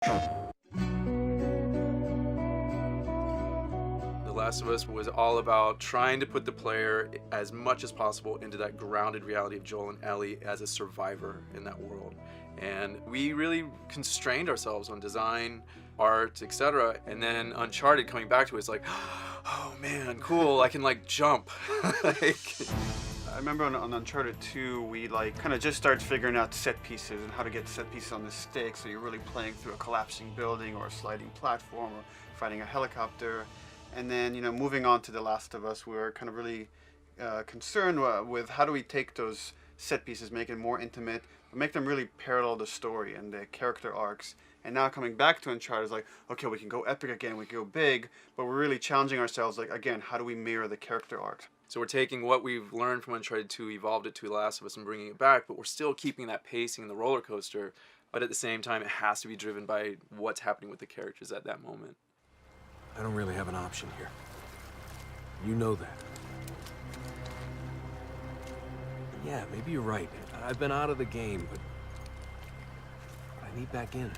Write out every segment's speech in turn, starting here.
The Last of Us was all about trying to put the player as much as possible into that grounded reality of Joel and Ellie as a survivor in that world. And we really constrained ourselves on design, art, etc. And then Uncharted coming back to it, it's like, oh man, cool, I can like jump. Like, I remember on Uncharted 2, we like kind of just started figuring out set pieces and how to get set pieces on the stick. So you're really playing through a collapsing building or a sliding platform or fighting a helicopter. And then, moving on to The Last of Us, we were kind of really concerned with how do we take those set pieces, make it more intimate, but make them really parallel the story and the character arcs. And now coming back to Uncharted is like, okay, we can go epic again, we can go big, but we're really challenging ourselves, like, again, how do we mirror the character arcs? so we're taking what we've learned from Uncharted 2, evolved it to The Last of Us and bringing it back, but we're still keeping that pacing in the roller coaster, but at the same time it has to be driven by what's happening with the characters at that moment. I don't really have an option here. You know that. Yeah, maybe you're right. I've been out of the game, but I need back in.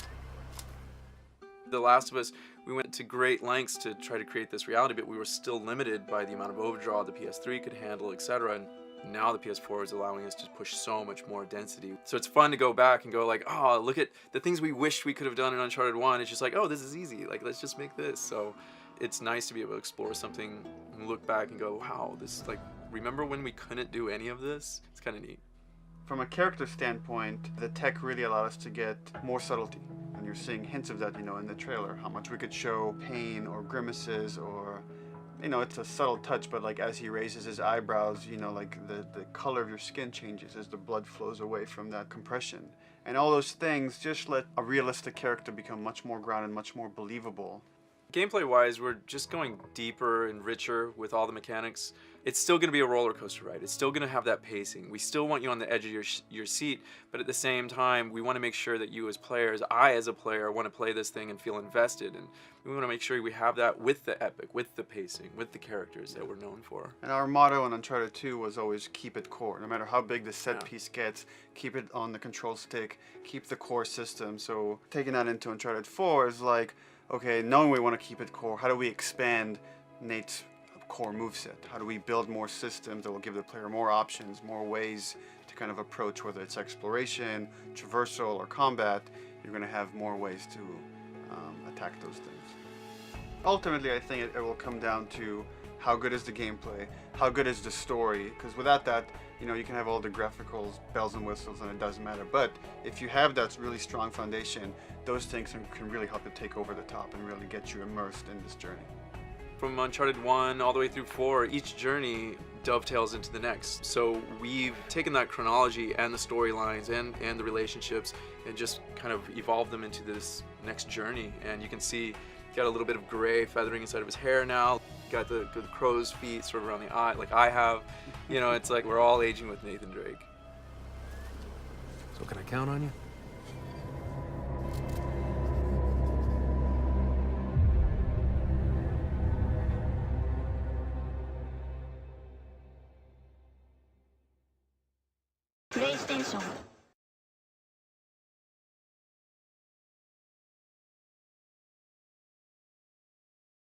The Last of Us, we went to great lengths to try to create this reality, but we were still limited by the amount of overdraw the PS3 could handle, etc. And now the PS4 is allowing us to push so much more density. So it's fun to go back and go like, oh, look at the things we wished we could have done in Uncharted 1. It's just like, oh, this is easy. Like, let's just make this. So it's nice to be able to explore something and look back and go, wow, this is like, remember when we couldn't do any of this? It's kind of neat. From a character standpoint, the tech really allowed us to get more subtlety. And you're seeing hints of that, in the trailer, how much we could show pain or grimaces or, it's a subtle touch, but like as he raises his eyebrows, like the color of your skin changes as the blood flows away from that compression. And all those things just let a realistic character become much more grounded, much more believable. Gameplay-wise, we're just going deeper and richer with all the mechanics. It's still going to be a roller coaster ride. It's still going to have that pacing. We still want you on the edge of your seat, but at the same time, we want to make sure that you as players, I as a player, want to play this thing and feel invested. And we want to make sure we have that with the epic, with the pacing, with the characters that we're known for. And our motto on Uncharted 2 was always keep it core. No matter how big the set piece gets, keep it on the control stick, keep the core system. So taking that into Uncharted 4 is like, okay, knowing we want to keep it core, how do we expand Nate's core moveset? How do we build more systems that will give the player more options, more ways to kind of approach, whether it's exploration, traversal, or combat? You're going to have more ways to attack those things. Ultimately, I think it will come down to how good is the gameplay, how good is the story, because without that, you can have all the graphicals, bells and whistles, and it doesn't matter. But if you have that really strong foundation, those things can really help you take over the top and really get you immersed in this journey. From Uncharted 1 all the way through 4, each journey dovetails into the next. So we've taken that chronology and the storylines and the relationships and just kind of evolved them into this next journey. And you can see got a little bit of gray feathering inside of his hair now. Got the crow's feet sort of around the eye, like I have. It's like we're all aging with Nathan Drake. So can I count on you? PlayStation